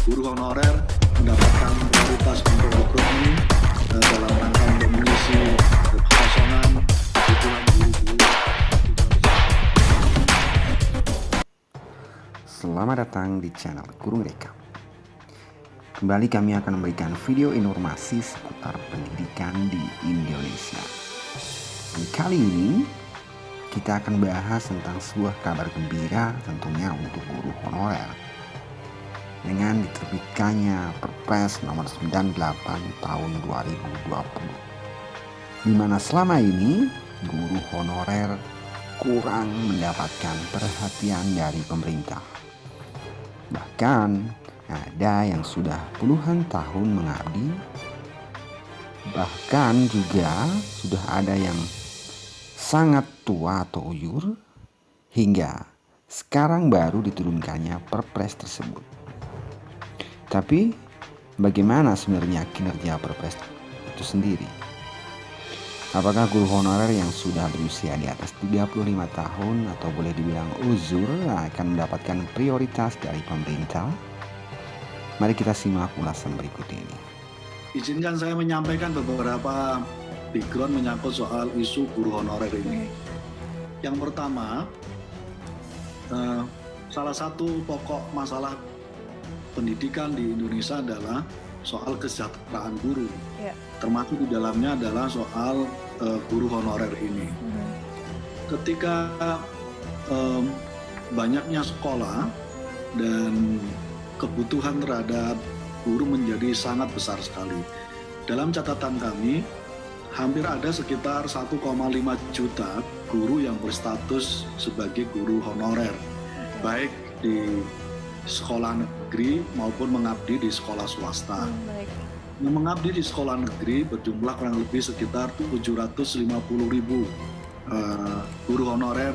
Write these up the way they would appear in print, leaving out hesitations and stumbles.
guru honorer mendapatkan prioritas untuk rekrutmen dalam rangka untuk mengisi kekosongan kebutuhan guru-guru. Selamat datang di channel Guru Mereka. Kembali kami akan memberikan video informasi seputar pendidikan di Indonesia. Dan kali ini kita akan bahas tentang sebuah kabar gembira tentunya untuk guru honorer. Dengan diterbitkannya Perpres nomor 98 tahun 2020. Di mana selama ini guru honorer kurang mendapatkan perhatian dari pemerintah. Bahkan ada yang sudah puluhan tahun mengabdi, bahkan juga sudah ada yang sangat tua atau uyur, hingga sekarang baru diturunkannya Perpres tersebut. Tapi bagaimana sebenarnya kinerja Perpres itu sendiri? Apakah guru honorer yang sudah berusia di atas 35 tahun atau boleh dibilang uzur akan mendapatkan prioritas dari pemerintah? Mari kita simak ulasan berikut ini. Izinkan saya menyampaikan beberapa background menyangkut soal isu guru honorer ini. Yang pertama, salah satu pokok masalah pendidikan di Indonesia adalah soal kesejahteraan guru. Termasuk di dalamnya adalah soal guru honorer ini. Ketika banyaknya sekolah dan kebutuhan terhadap guru menjadi sangat besar sekali. Dalam catatan kami, hampir ada sekitar 1,5 juta guru yang berstatus sebagai guru honorer, baik di sekolah negeri maupun mengabdi di sekolah swasta. Mengabdi di sekolah negeri berjumlah kurang lebih sekitar 750.000 guru honorer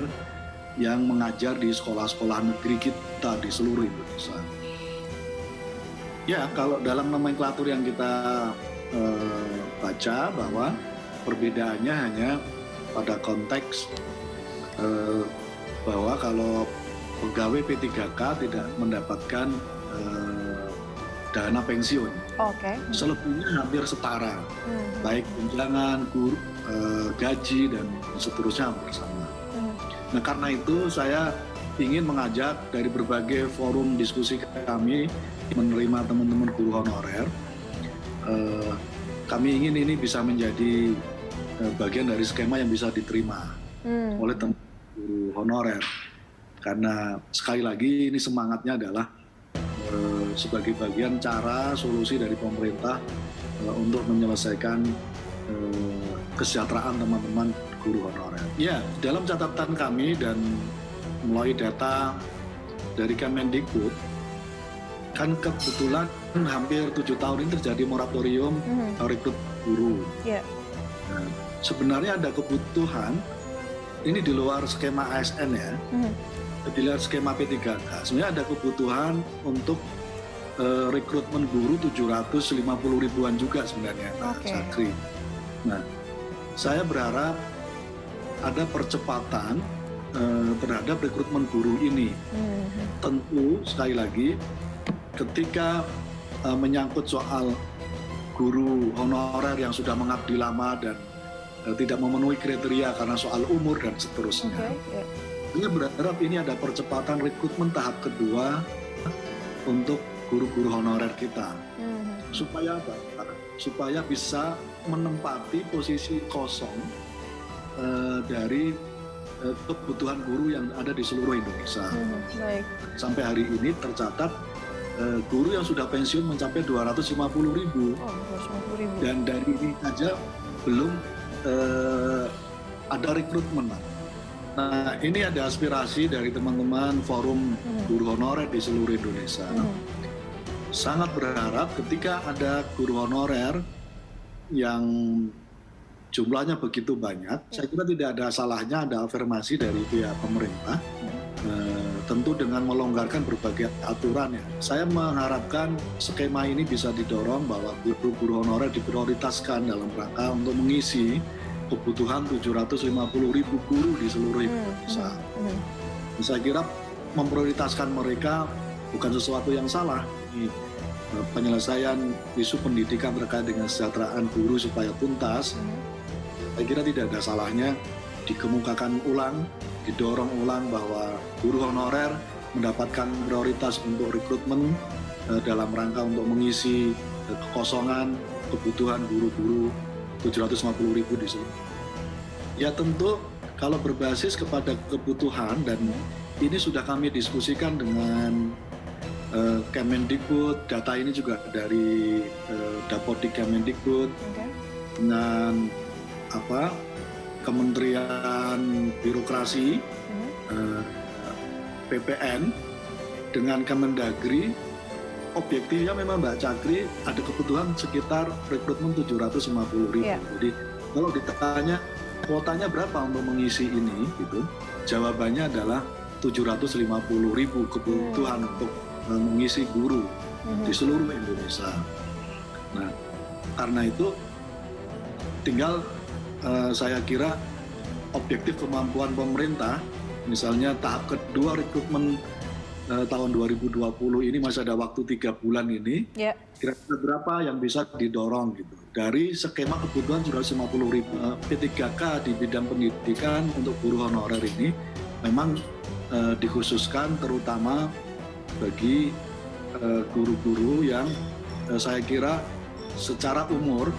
yang mengajar di sekolah-sekolah negeri kita di seluruh Indonesia. Ya, kalau dalam nomenklatur yang kita baca bahwa perbedaannya hanya pada konteks bahwa kalau pegawai P3K tidak mendapatkan dana pensiun. Selebihnya hampir setara, baik tunjangan, gaji dan seterusnya hampir sama. Nah, karena itu saya ingin mengajak dari berbagai forum diskusi kami menerima teman-teman guru honorer. Kami ingin ini bisa menjadi bagian dari skema yang bisa diterima oleh teman-teman guru honorer. Karena sekali lagi ini semangatnya adalah sebagai bagian cara solusi dari pemerintah untuk menyelesaikan kesejahteraan teman-teman guru honorer. Ya, dalam catatan kami dan melalui data dari Kemendikbud, kan kebetulan hampir 7 tahun ini terjadi moratorium rekrut guru. Nah, sebenarnya ada kebutuhan, ini di luar skema ASN ya, di luar skema P3K. Sebenarnya ada kebutuhan untuk rekrutmen guru 750 ribuan juga sebenarnya, Pak Sakri. Nah, saya berharap ada percepatan terhadap rekrutmen guru ini. Tentu sekali lagi, ketika menyangkut soal guru honorer yang sudah mengabdi lama dan tidak memenuhi kriteria karena soal umur dan seterusnya. Saya berharap ini ada percepatan rekrutmen tahap kedua untuk guru-guru honorer kita. Supaya apa? Supaya bisa menempati posisi kosong dari kebutuhan guru yang ada di seluruh Indonesia. Sampai hari ini tercatat guru yang sudah pensiun mencapai 250.000. Dan dari ini saja belum ada rekrutmen. Nah, ini ada aspirasi dari teman-teman forum guru honorer di seluruh Indonesia. Sangat berharap ketika ada guru honorer yang jumlahnya begitu banyak, saya kira tidak ada salahnya ada afirmasi dari pihak pemerintah, tentu dengan melonggarkan berbagai aturan ya. Saya mengharapkan skema ini bisa didorong bahwa guru-guru honorer diprioritaskan dalam rangka untuk mengisi kebutuhan 750.000 guru di seluruh Indonesia. Saya kira memprioritaskan mereka bukan sesuatu yang salah. penyelesaian isu pendidikan terkait dengan kesejahteraan guru supaya tuntas, saya kira tidak ada salahnya dikemukakan ulang, didorong ulang bahwa guru honorer mendapatkan prioritas untuk rekrutmen dalam rangka untuk mengisi kekosongan kebutuhan guru-guru 750.000 di sini. Ya tentu kalau berbasis kepada kebutuhan, dan ini sudah kami diskusikan dengan Kemendikbud, data ini juga dari Dapodik Kemendikbud, dengan Kementerian Birokrasi, PPN, dengan Kemendagri. Objektifnya memang Mbak Cakri ada kebutuhan sekitar rekrutmen 750.000. Jadi kalau ditanya kuotanya berapa untuk mengisi ini, gitu, jawabannya adalah 750.000 kebutuhan untuk mengisi guru di seluruh Indonesia. Nah, karena itu tinggal saya kira objektif kemampuan pemerintah, misalnya tahap kedua rekrutmen tahun 2020 ini masih ada waktu 3 bulan ini, kira-kira berapa yang bisa didorong gitu. Dari skema kebutuhan 750.000 P3K di bidang pendidikan untuk guru honorer ini memang dikhususkan terutama bagi guru-guru yang saya kira secara umur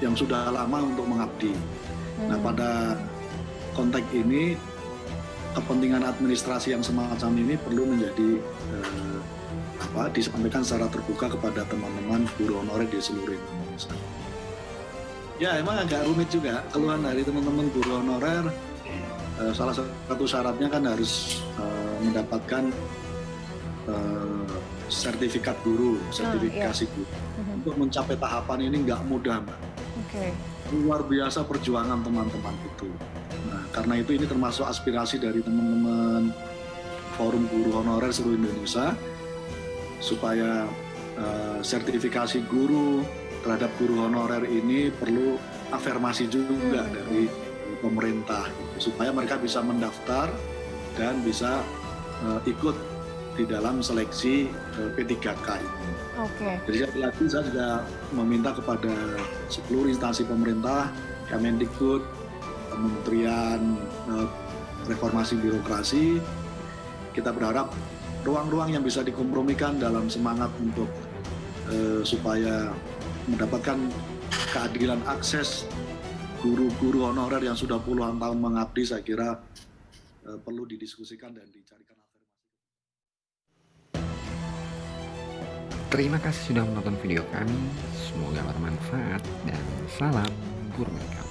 yang sudah lama untuk mengabdi. Nah, pada konteks ini kepentingan administrasi yang semacam ini perlu menjadi disampaikan secara terbuka kepada teman-teman guru honorer di seluruh Indonesia. Ya, emang agak rumit juga keluhan dari teman-teman guru honorer. Salah satu syaratnya kan harus mendapatkan sertifikat guru, sertifikasi guru. Untuk mencapai tahapan ini nggak mudah, Mbak. Luar biasa perjuangan teman-teman itu. Nah, karena itu ini termasuk aspirasi dari teman-teman Forum Guru Honorer seluruh Indonesia supaya sertifikasi guru terhadap guru honorer ini perlu afirmasi juga dari pemerintah, supaya mereka bisa mendaftar dan bisa ikut di dalam seleksi P3K ini. Jadi lagi saya juga meminta kepada seluruh instansi pemerintah, Kemendikbud, Kementerian Reformasi Birokrasi, kita berharap ruang-ruang yang bisa dikompromikan dalam semangat untuk supaya mendapatkan keadilan akses guru-guru honorer yang sudah puluhan tahun mengabdi, saya kira perlu didiskusikan dan dicarikan afirmasi. Terima kasih sudah menonton video kami, semoga bermanfaat dan salam guru mereka.